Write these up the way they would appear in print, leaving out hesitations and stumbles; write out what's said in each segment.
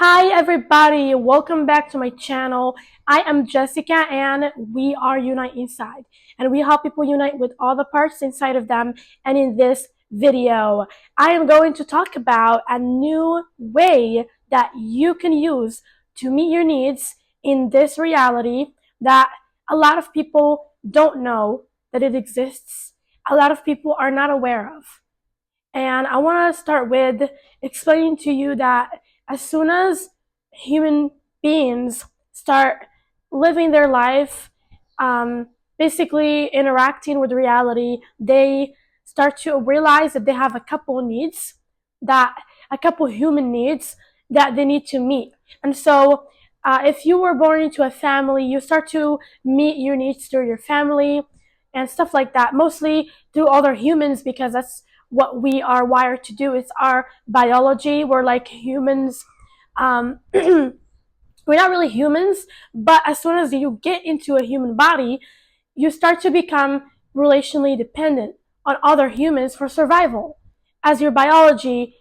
Hi everybody, welcome back to my channel. I am Jessica and we are Unite Inside. And we help people unite with all the parts inside of them. And in this video, I am going to talk about a new way that you can use to meet your needs in this reality that a lot of people don't know that it exists. A lot of people are not aware of. And I want to start with explaining to you that as soon as human beings start living their life, basically interacting with reality, they start to realize that they have a couple needs, that a couple human needs that they need to meet. And so if you were born into a family, you start to meet your needs through your family and stuff like that, mostly through other humans because that's what we are wired to do. It's our biology. We're like humans. We're not really humans, but as soon as you get into a human body, you start to become relationally dependent on other humans for survival, as your biology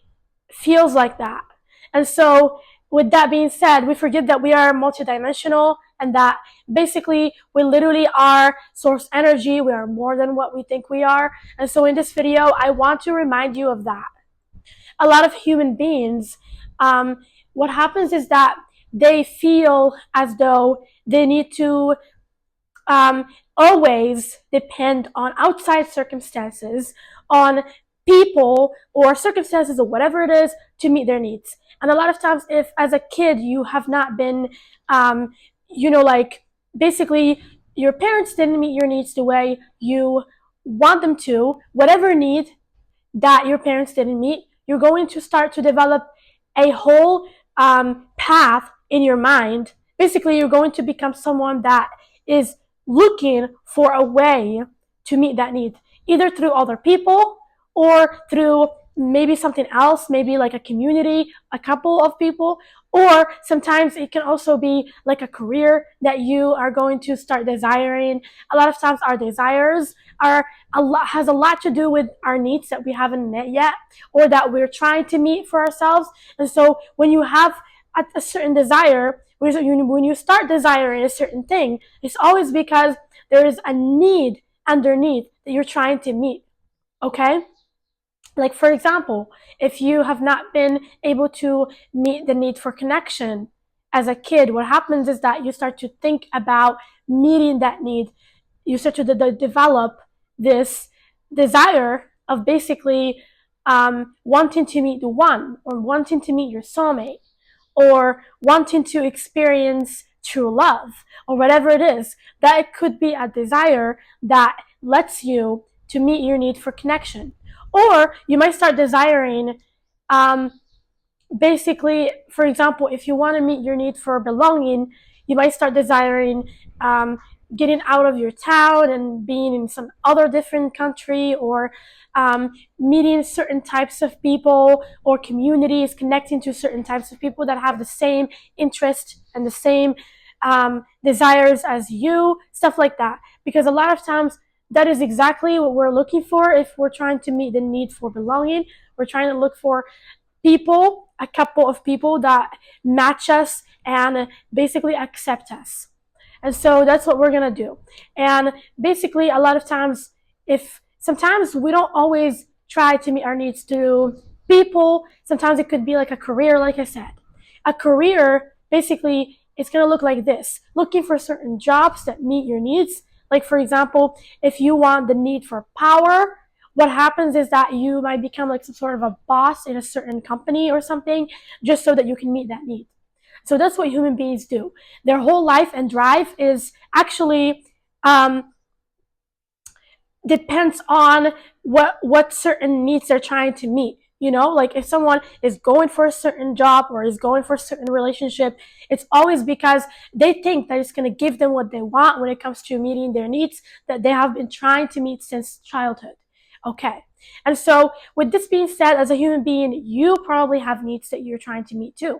feels like that. And so, with that being said, we forget that we are multidimensional and that basically we literally are source energy. We are more than what we think we are. And so, in this video, I want to remind you of that. A lot of human beings, what happens is that they feel as though they need to um, always depend on outside circumstances, on people or circumstances or whatever it is to meet their needs. And a lot of times, if as a kid you have not been, um, like basically your parents didn't meet your needs the way you want them to, whatever need that your parents didn't meet, you're going to start to develop a whole path in your mind. Basically, you're going to become someone that is looking for a way to meet that need, either through other people or through maybe something else, maybe like a community, a couple of people, or sometimes it can also be like a career that you are going to start desiring. A lot of times our desires has a lot to do with our needs that we haven't met yet or that we're trying to meet for ourselves. And so when you have a certain desire, when you start desiring a certain thing, it's always because there is a need underneath that you're trying to meet. Okay? Like, for example, if you have not been able to meet the need for connection as a kid, what happens is that you start to think about meeting that need. You start to develop this desire of basically wanting to meet the one, or wanting to meet your soulmate, or wanting to experience true love, or whatever it is. That it could be a desire that lets you to meet your need for connection. Or you might start desiring, basically, for example, if you want to meet your need for belonging, you might start desiring getting out of your town and being in some other different country, or meeting certain types of people or communities, connecting to certain types of people that have the same interest and the same desires as you, stuff like that. Because a lot of times that is exactly what we're looking for if we're trying to meet the need for belonging. We're trying to look for people, a couple of people that match us and basically accept us. And so that's what we're going to do. And basically, a lot of times, if sometimes we don't always try to meet our needs through people, sometimes it could be like a career, like I said. A career, basically, it's going to look like this: looking for certain jobs that meet your needs. Like, for example, if you want the need for power, what happens is that you might become like some sort of a boss in a certain company or something, just so that you can meet that need. So that's what human beings do. Their whole life and drive is actually depends on what certain needs they're trying to meet. Like if someone is going for a certain job or is going for a certain relationship, it's always because they think that it's going to give them what they want when it comes to meeting their needs that they have been trying to meet since childhood. Okay. And so with this being said, as a human being, you probably have needs that you're trying to meet too.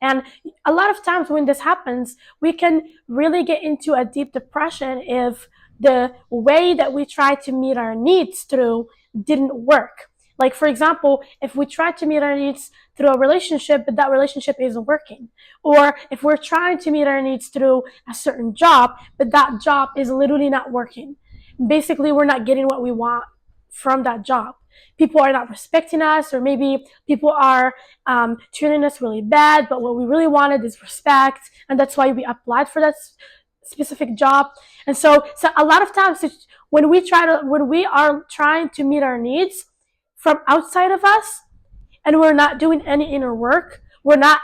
And a lot of times when this happens, we can really get into a deep depression if the way that we try to meet our needs through didn't work. Like, for example, if we try to meet our needs through a relationship, but that relationship isn't working, or if we're trying to meet our needs through a certain job, but that job is literally not working. Basically, we're not getting what we want from that job. People are not respecting us, or maybe people are treating us really bad, but what we really wanted is respect, and that's why we applied for that specific job. And so a lot of times when we are trying to meet our needs from outside of us, and we're not doing any inner work, we're not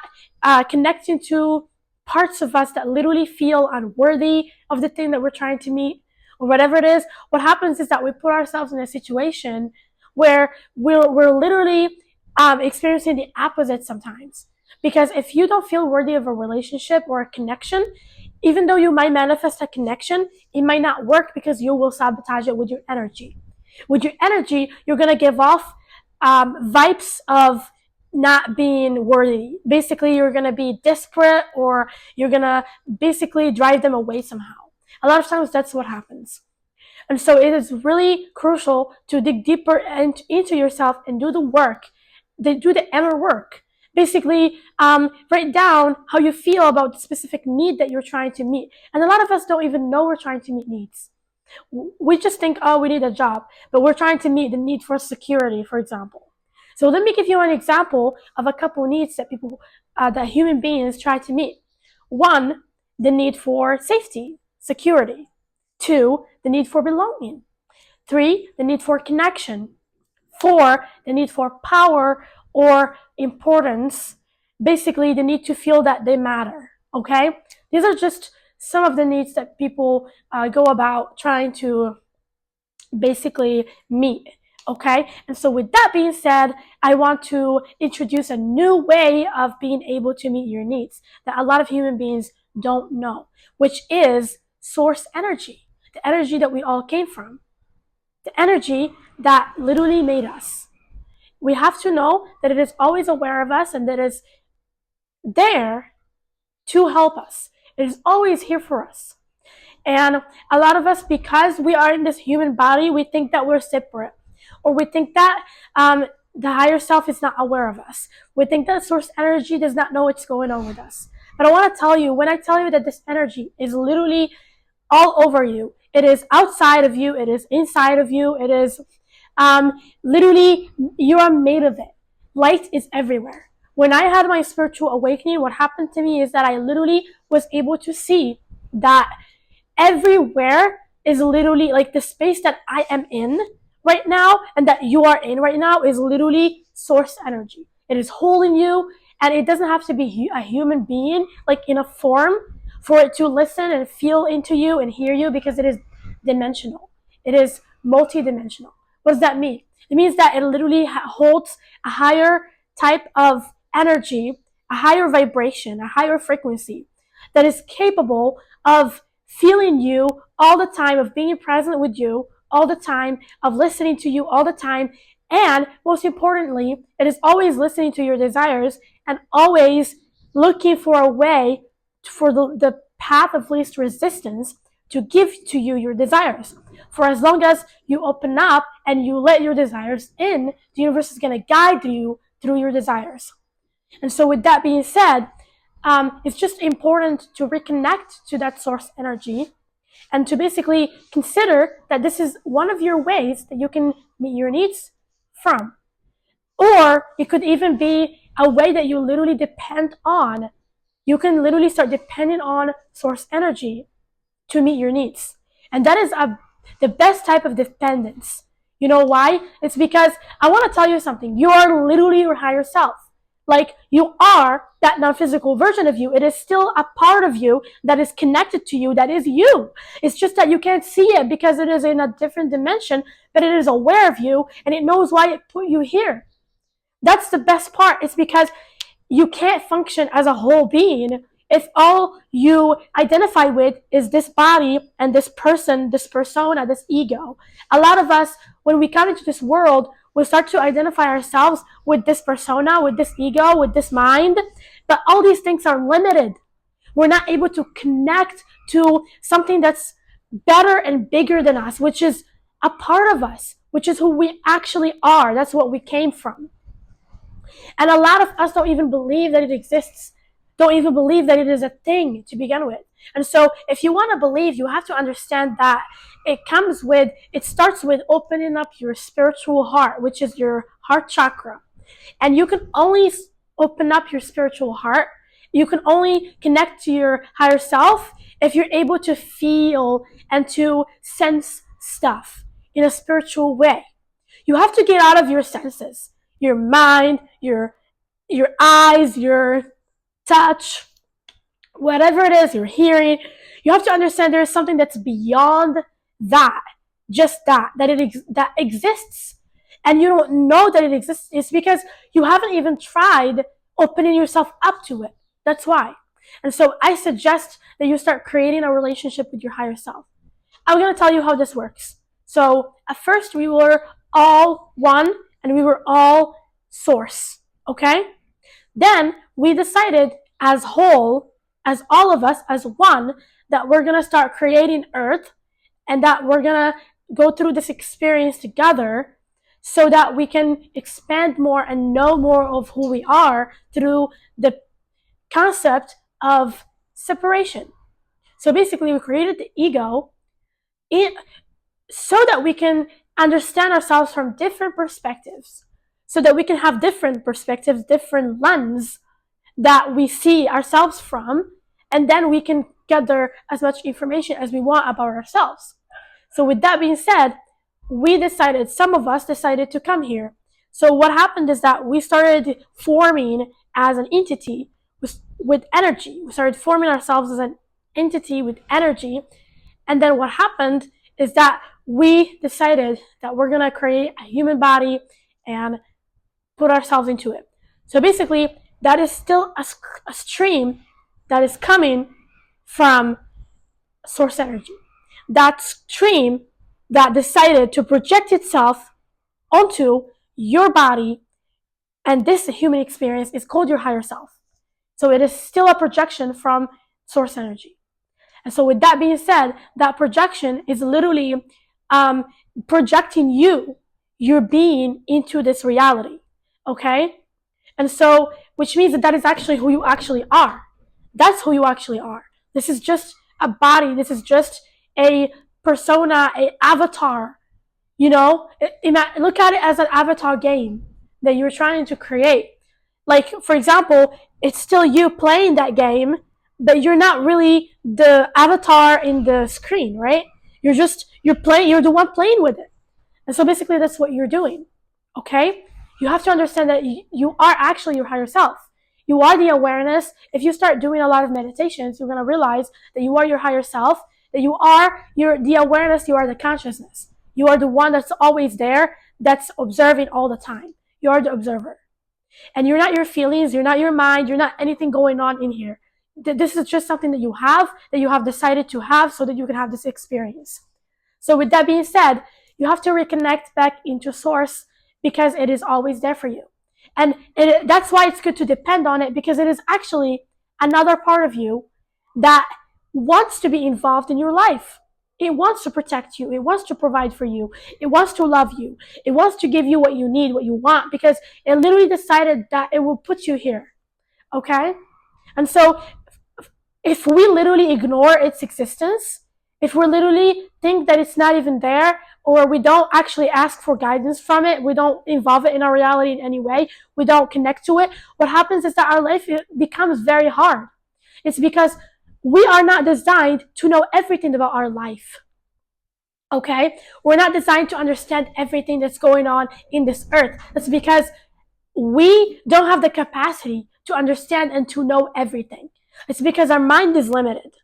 connecting to parts of us that literally feel unworthy of the thing that we're trying to meet, or whatever it is, what happens is that we put ourselves in a situation where we're literally experiencing the opposite sometimes. Because if you don't feel worthy of a relationship or a connection, even though you might manifest a connection, it might not work because you will sabotage it with your energy. With your energy, you're going to give off vibes of not being worthy. Basically, you're going to be desperate, or you're going to basically drive them away somehow. A lot of times that's what happens. And so it is really crucial to dig deeper into yourself and do the work, do the inner work. Basically, write down how you feel about the specific need that you're trying to meet. And a lot of us don't even know we're trying to meet needs. We just think, oh, we need a job, but we're trying to meet the need for security, for example. So let me give you an example of a couple needs that that human beings try to meet. One, the need for safety, security. Two, the need for belonging. Three, the need for connection. Four, the need for power or importance. Basically, the need to feel that they matter. Okay? These are just some of the needs that people go about trying to basically meet. Okay? And so, with that being said, I want to introduce a new way of being able to meet your needs that a lot of human beings don't know, which is source energy, the energy that we all came from, the energy that literally made us. We have to know that it is always aware of us and that it is there to help us. It is always here for us. And a lot of us, because we are in this human body, we think that we're separate, or we think that the higher self is not aware of us. We think that source energy does not know what's going on with us. But I want to tell you, when I tell you that this energy is literally all over you, it is outside of you, it is inside of you, it is literally, you are made of it. Light is everywhere. When I had my spiritual awakening, what happened to me is that I literally was able to see that everywhere is literally, like, the space that I am in right now and that you are in right now is literally source energy. It is holding you, and it doesn't have to be a human being, like in a form, for it to listen and feel into you and hear you, because it is dimensional. It is multi-dimensional. What does that mean? It means that it literally holds a higher type of energy, a higher vibration, a higher frequency that is capable of feeling you all the time, of being present with you all the time, of listening to you all the time, and most importantly, it is always listening to your desires and always looking for a way, for the path of least resistance, to give to you your desires. For as long as you open up and you let your desires in, the universe is going to guide you through your desires. And so, with that being said, it's just important to reconnect to that source energy and to basically consider that this is one of your ways that you can meet your needs from. Or it could even be a way that you literally depend on. You can literally start depending on source energy to meet your needs. And that is the best type of dependence. You know why? It's because I want to tell you something. You are literally your higher self. Like, you are that non-physical version of you. It is still a part of you that is connected to you, that is you. It's just that you can't see it because it is in a different dimension, but it is aware of you and it knows why it put you here. That's the best part. It's because you can't function as a whole being if all you identify with is this body and this person, this persona, this ego. A lot of us, when we come into this world, we start to identify ourselves with this persona, with this ego, with this mind, but all these things are limited. We're not able to connect to something that's better and bigger than us, which is a part of us, which is who we actually are. That's what we came from. And a lot of us don't even believe that it exists, don't even believe that it is a thing to begin with. And so if you want to believe, you have to understand that it starts with opening up your spiritual heart, which is your heart chakra. And you can only open up your spiritual heart, you can only connect to your higher self if you're able to feel and to sense stuff in a spiritual way. You have to get out of your senses, your mind, your eyes, your touch, whatever it is, your hearing. You have to understand there is something that's beyond that, just that exists. And you don't know that it exists. It's because you haven't even tried opening yourself up to it. That's why. And so I suggest that you start creating a relationship with your higher self. I'm going to tell you how this works. So at first we were all one and we were all source. Okay? Then we decided as whole, as all of us, as one, that we're going to start creating Earth and that we're going to go through this experience together so that we can expand more and know more of who we are through the concept of separation. So basically, we created the ego so that we can understand ourselves from different perspectives, so that we can have different perspectives, different lens that we see ourselves from, and then we can gather as much information as we want about ourselves. So with that being said, some of us decided to come here. So what happened is that we started forming as an entity with energy. We started forming ourselves as an entity with energy. And then what happened is that we decided that we're going to create a human body and put ourselves into it. So basically, that is still a stream that is coming from source energy. That stream that decided to project itself onto your body, and this human experience is called your higher self. So it is still a projection from source energy. And so with that being said, that projection is literally projecting your being into this reality. Okay? And so, which means that is actually who you actually are. That's who you actually are. This is just a body. This is just a persona, an avatar. You know, look at it as an avatar game that you're trying to create. Like, for example, it's still you playing that game, but you're not really the avatar in the screen, right? You're the one playing with it. And so basically that's what you're doing. Okay? You have to understand that you are actually your higher self. You are the awareness. If you start doing a lot of meditations, you're going to realize that you are your higher self, that you are the awareness, you are the consciousness. You are the one that's always there, that's observing all the time. You are the observer. And you're not your feelings, you're not your mind, you're not anything going on in here. This is just something that you have decided to have so that you can have this experience. So with that being said, you have to reconnect back into source because it is always there for you. And that's why it's good to depend on it, because it is actually another part of you that wants to be involved in your life. It wants to protect you. It wants to provide for you. It wants to love you. It wants to give you what you need, what you want, because it literally decided that it will put you here. Okay? And so if we literally ignore its existence, if we literally think that it's not even there, or we don't actually ask for guidance from it, we don't involve it in our reality in any way, we don't connect to it, what happens is that our life becomes very hard. It's because we are not designed to know everything about our life. Okay? We're not designed to understand everything that's going on in this earth. That's because we don't have the capacity to understand and to know everything. It's because our mind is limited.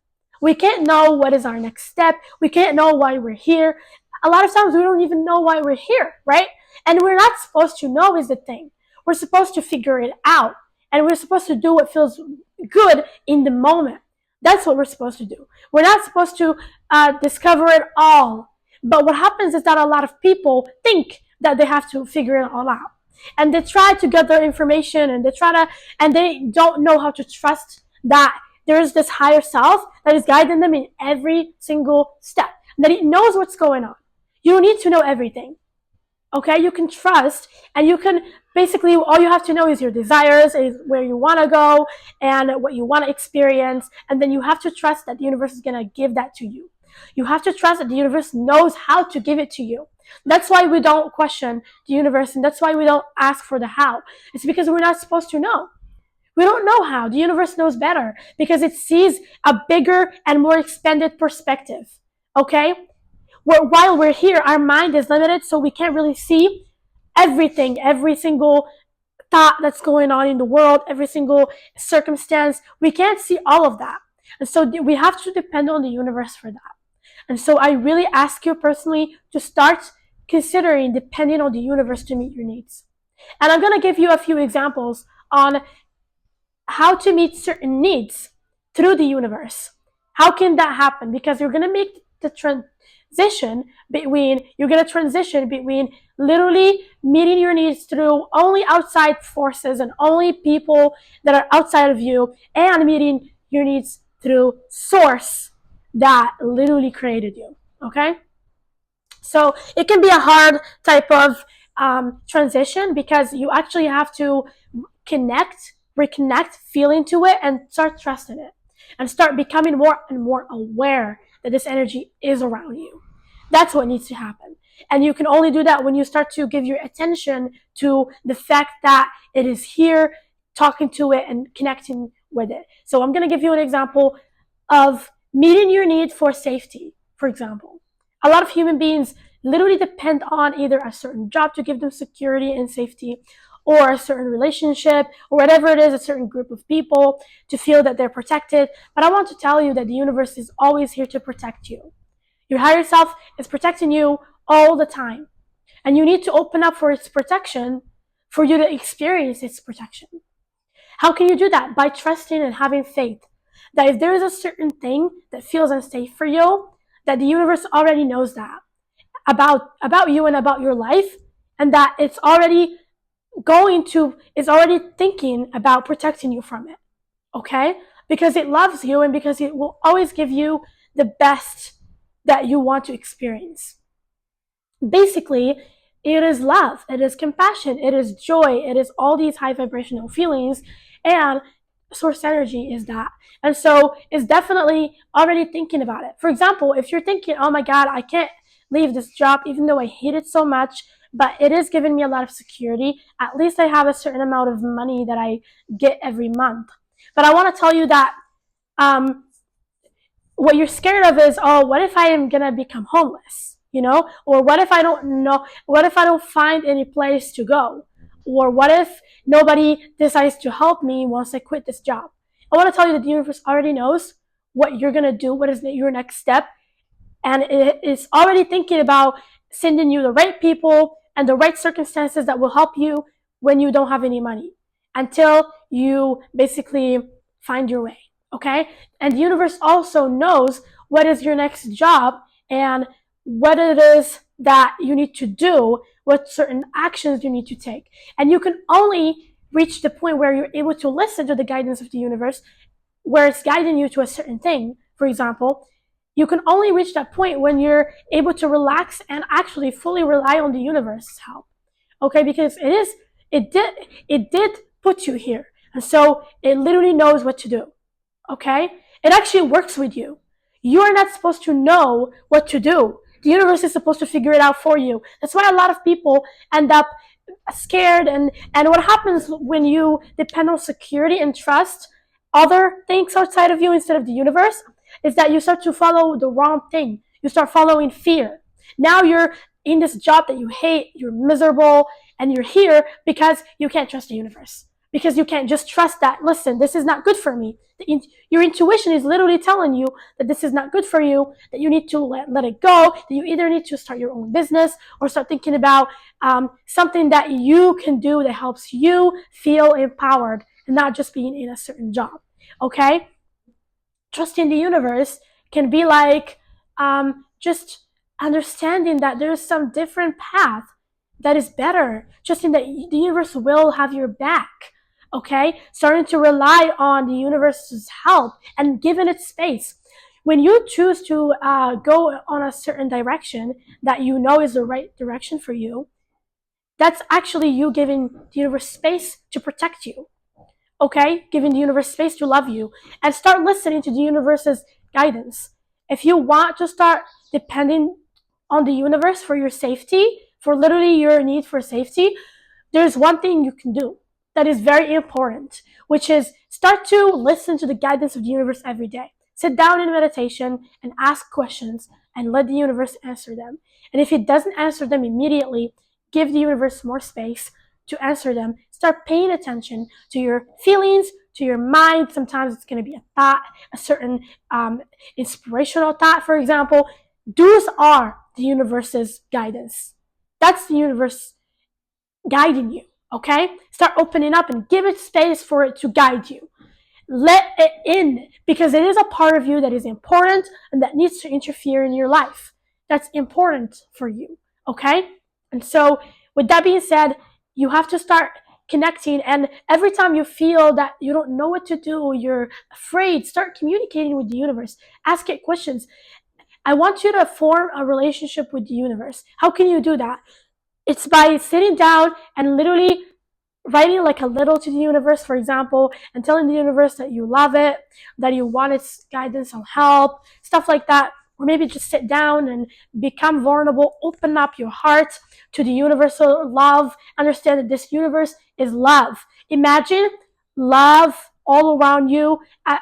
We can't know what is our next step. We can't know why we're here. A lot of times we don't even know why we're here, right? And we're not supposed to know is the thing. We're supposed to figure it out. And we're supposed to do what feels good in the moment. That's what we're supposed to do. We're not supposed to discover it all. But what happens is that a lot of people think that they have to figure it all out. And they try to get their information and they don't know how to trust that there is this higher self that is guiding them in every single step, that it knows what's going on. You don't need to know everything. Okay, you can trust, and you can basically, all you have to know is your desires, is where you want to go and what you want to experience, and then you have to trust that the universe is going to give that to you. You have to trust that the universe knows how to give it to you. That's why we don't question the universe, and that's why we don't ask for the how. It's because we're not supposed to know. We don't know how. The universe knows better because it sees a bigger and more expanded perspective. Okay? While we're here, our mind is limited, so we can't really see everything, every single thought that's going on in the world, every single circumstance. We can't see all of that. And so we have to depend on the universe for that. And so I really ask you personally to start considering depending on the universe to meet your needs. And I'm going to give you a few examples on how to meet certain needs through the universe. How can that happen? Because you're going to make the you're going to transition between literally meeting your needs through only outside forces and only people that are outside of you, and meeting your needs through source that literally created you. Okay? So it can be a hard type of transition because you actually have to reconnect, feel into it, and start trusting it, and start becoming more and more aware that this energy is around you. That's what needs to happen. And you can only do that when you start to give your attention to the fact that it is here, talking to it, and connecting with it. So I'm going to give you an example of meeting your need for safety, for example. A lot of human beings literally depend on either a certain job to give them security and safety, or a certain relationship, or whatever it is, a certain group of people to feel that they're protected. But I want to tell you that the universe is always here to protect you. Your higher self is protecting you all the time. And you need to open up for its protection for you to experience its protection. How can you do that? By trusting and having faith that if there is a certain thing that feels unsafe for you, that the universe already knows that about you and about your life, and that it's already thinking about protecting you from it. Okay? Because it loves you, and because it will always give you the best that you want to experience. Basically, it is love, it is compassion, it is joy, it is all these high vibrational feelings, and source energy is that. And so it's definitely already thinking about it. For example, if you're thinking, oh my God, I can't leave this job even though I hate it so much, but it is giving me a lot of security. At least I have a certain amount of money that I get every month. But I want to tell you that what you're scared of is, oh, what if I am going to become homeless? Or what if I don't know, what if I don't find any place to go? Or what if nobody decides to help me once I quit this job? I want to tell you that the universe already knows what you're going to do, what is your next step, and it is already thinking about sending you the right people and the right circumstances that will help you when you don't have any money, until you basically find your way. Okay? And the universe also knows what is your next job and what it is that you need to do, what certain actions you need to take. And you can only reach the point where you're able to listen to the guidance of the universe, where it's guiding you to a certain thing. For example, you can only reach that point when you're able to relax and actually fully rely on the universe's help. Okay? Because it did put you here. And so it literally knows what to do. Okay? It actually works with you. You are not supposed to know what to do. The universe is supposed to figure it out for you. That's why a lot of people end up scared, and what happens when you depend on security and trust other things outside of you instead of the universe is that you start to follow the wrong thing. You start following fear. Now you're in this job that you hate, you're miserable, and you're here because you can't trust the universe. Because you can't just trust that, listen, this is not good for me. Your intuition is literally telling you that this is not good for you, that you need to let it go, that you either need to start your own business or start thinking about something that you can do that helps you feel empowered and not just being in a certain job. Okay? Trusting the universe can be like just understanding that there's some different path that is better, trusting that the universe will have your back. Okay? Starting to rely on the universe's help and giving it space. When you choose to go on a certain direction that you know is the right direction for you, That's actually you giving the universe space to protect you. Okay? Giving the universe space to love you. And start listening to the universe's guidance. If you want to start depending on the universe for your safety, for literally your need for safety, there's one thing you can do that is very important, which is start to listen to the guidance of the universe every day. Sit down in meditation and ask questions and let the universe answer them. And if it doesn't answer them immediately, give the universe more space to answer them. Start paying attention to your feelings, to your mind. Sometimes it's going to be a thought, a certain inspirational thought, for example. Those are the universe's guidance. That's the universe guiding you. Okay? Start opening up and give it space for it to guide you. Let it in, because it is a part of you that is important and that needs to interfere in your life. That's important for you. Okay? And so, with that being said, you have to start connecting. And every time you feel that you don't know what to do, you're afraid, start communicating with the universe. Ask it questions. I want you to form a relationship with the universe. How can you do that? It's by sitting down and literally writing like a little to the universe, for example, and telling the universe that you love it, that you want its guidance or help, stuff like that. Or maybe just sit down and become vulnerable, open up your heart to the universal love, understand that this universe is love. Imagine love all around you,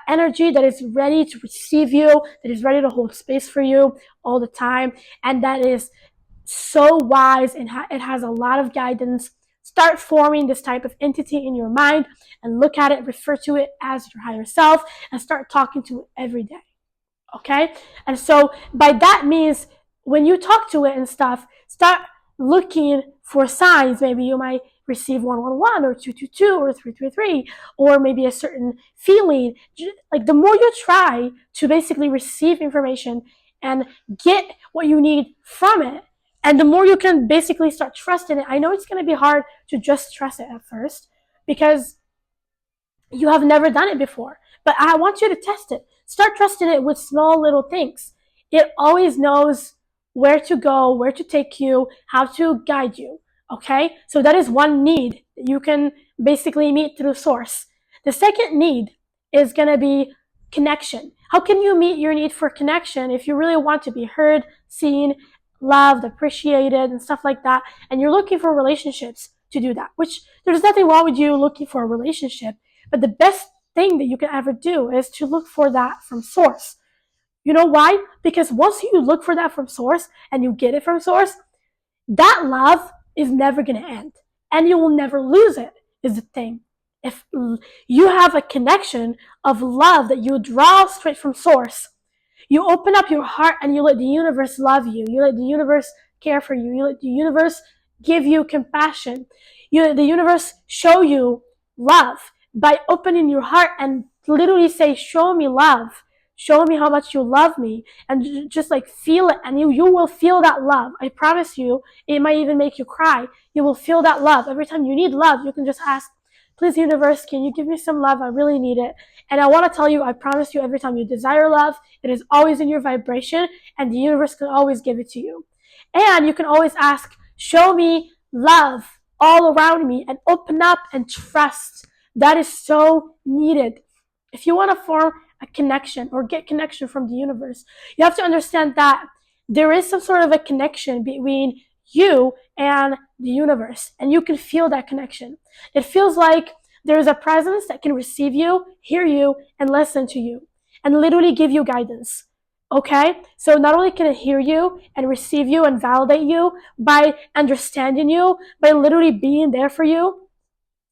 energy that is ready to receive you, that is ready to hold space for you all the time, and that is so wise and it has a lot of guidance. Start forming this type of entity in your mind and look at it, refer to it as your higher self, and start talking to it every day. Okay? And so by that means when you talk to it and stuff, start looking for signs. Maybe you might receive 111 or 222 or 333, or maybe a certain feeling. Like the more you try to basically receive information and get what you need from it, and the more you can basically start trusting it. I know it's going to be hard to just trust it at first because you have never done it before, but I want you to test it. Start trusting it with small little things. It always knows where to go, where to take you, how to guide you. Okay? So that is one need that you can basically meet through source. The second need is going to be connection. How can you meet your need for connection if you really want to be heard, seen, loved, appreciated, and stuff like that, and you're looking for relationships to do that? Which there's nothing wrong with you looking for a relationship, but the best thing that you can ever do is to look for that from source. You know why? Because once you look for that from source and you get it from source, that love is never going to end and you will never lose it, is the thing. If you have a connection of love that you draw straight from source, you open up your heart and you let the universe love you. You let the universe care for you. You let the universe give you compassion. You let the universe show you love by opening your heart and literally say, show me love. Show me how much you love me, and just like feel it, and you will feel that love. I promise you, it might even make you cry. You will feel that love. Every time you need love, you can just ask, please universe, can you give me some love? I really need it. And I want to tell you, I promise you, every time you desire love, it is always in your vibration, and the universe can always give it to you. And you can always ask, show me love all around me, and open up and trust. That is so needed. If you want to form a connection or get connection from the universe, you have to understand that there is some sort of a connection between you and the universe, and you can feel that connection. It feels like there is a presence that can receive you, hear you, and listen to you, and literally give you guidance. Okay? So not only can it hear you and receive you and validate you by understanding you, by literally being there for you,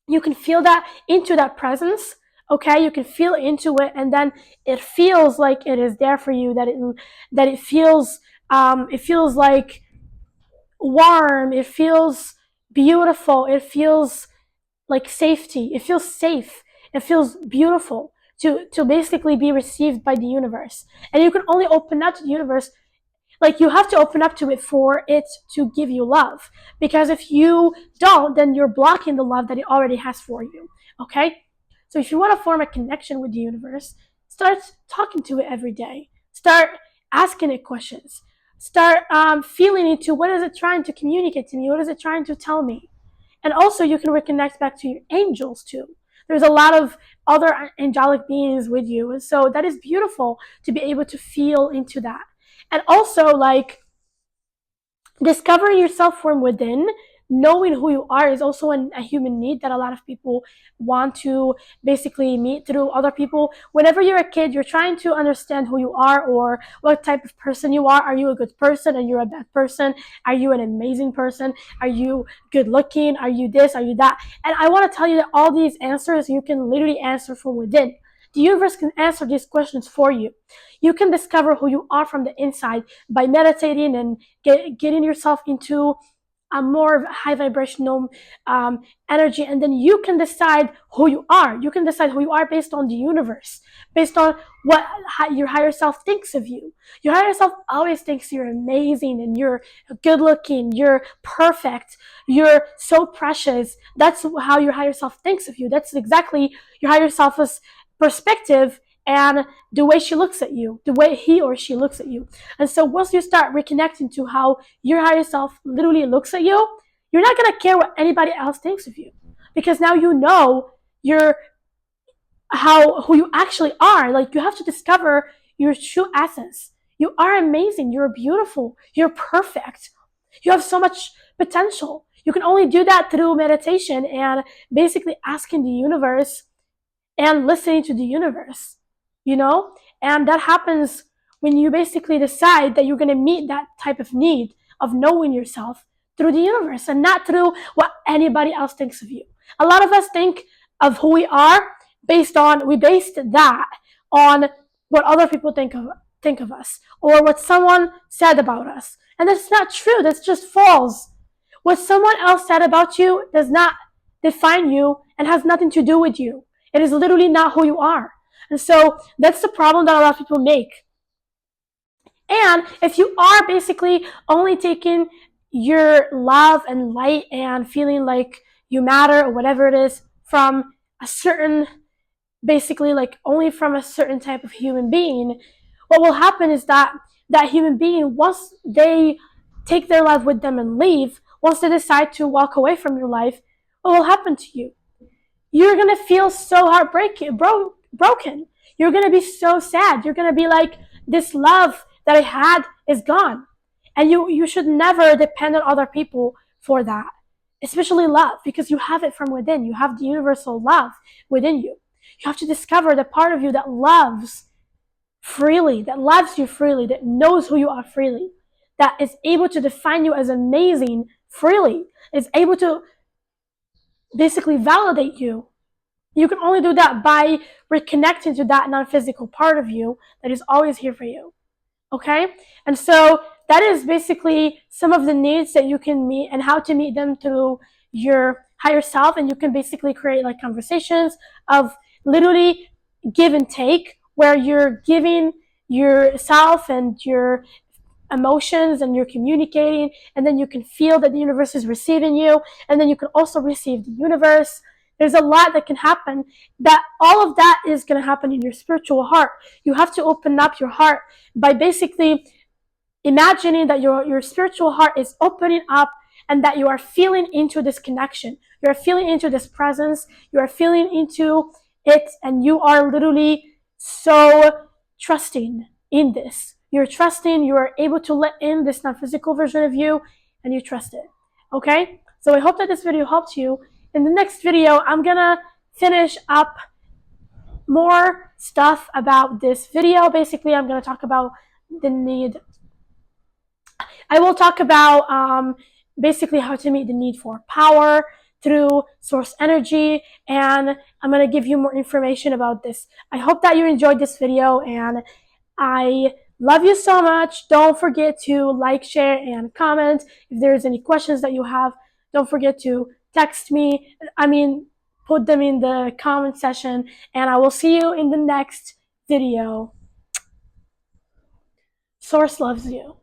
you can feel that into that presence. Okay, you can feel into it, and then it feels like it is there for you. That it feels like warm. It feels beautiful. It feels like safety. It feels safe. It feels beautiful to basically be received by the universe. And you can only open up to the universe. Like, you have to open up to it for it to give you love. Because if you don't, then you're blocking the love that it already has for you. Okay? So if you want to form a connection with the universe, start talking to it every day. Start asking it questions. Start feeling into what is it trying to communicate to me? What is it trying to tell me? And also you can reconnect back to your angels too. There's a lot of other angelic beings with you. And so that is beautiful to be able to feel into that. And also, like, discovering yourself from within, knowing who you are, is also a human need that a lot of people want to basically meet through other people. Whenever you're a kid, you're trying to understand who you are or what type of person you are. Are you a good person? Are you a bad person? Are you an amazing person? Are you good looking? Are you this? Are you that? And I want to tell you that all these answers you can literally answer from within. The universe can answer these questions for you. You can discover who you are from the inside by meditating and getting yourself into a more high vibrational energy, and then you can decide who you are. You can decide who you are based on the universe, based on what your higher self thinks of you. Your higher self always thinks you're amazing and you're good looking, you're perfect, you're so precious. That's how your higher self thinks of you. That's exactly your higher self's perspective and the way she looks at you, the way he or she looks at you. And so once you start reconnecting to how your higher self literally looks at you, you're not going to care what anybody else thinks of you, because now you know you're who you actually are. Like, you have to discover your true essence. You are amazing, you're beautiful, you're perfect, you have so much potential. You can only do that through meditation and basically asking the universe and listening to the universe, you know? And that happens when you basically decide that you're going to meet that type of need of knowing yourself through the universe and not through what anybody else thinks of you. A lot of us think of who we are we based that on what other people think of us or what someone said about us. And that's not true. That's just false. What someone else said about you does not define you and has nothing to do with you. It is literally not who you are. And so that's the problem that a lot of people make. And if you are basically only taking your love and light and feeling like you matter or whatever it is from a certain, basically like only from a certain type of human being, what will happen is that that human being, once they take their life with them and leave, once they decide to walk away from your life, what will happen to you? You're gonna feel so broken. You're gonna be so sad. You're gonna be like, this love that I had is gone. And you should never depend on other people for that, especially love, because you have it from within. You have the universal love within you. You have to discover the part of you that loves freely, that loves you freely, that knows who you are freely, that is able to define you as amazing freely, is able to basically validate you. You can only do that by reconnecting to that non-physical part of you that is always here for you. Okay? And so that is basically some of the needs that you can meet and how to meet them through your higher self. And you can basically create like conversations of literally give and take, where you're giving yourself and your emotions and you're communicating, and then you can feel that the universe is receiving you, and then you can also receive the universe. There's a lot that can happen. That all of that is going to happen in your spiritual heart. You have to open up your heart by basically imagining that your spiritual heart is opening up and that you are feeling into this connection. You are feeling into this presence. You are feeling into it, and you are literally so trusting in this. You're trusting, you are able to let in this non-physical version of you, and you trust it. Okay? So I hope that this video helped you. In the next video, I'm gonna finish up more stuff about this video. Basically, I'm gonna talk about the need. I will talk about basically how to meet the need for power through source energy, and I'm going to give you more information about this. I hope that you enjoyed this video, and I love you so much. Don't forget to like, share, and comment. If there's any questions that you have, don't forget to text me. Put them in the comment section, and I will see you in the next video. Source loves you.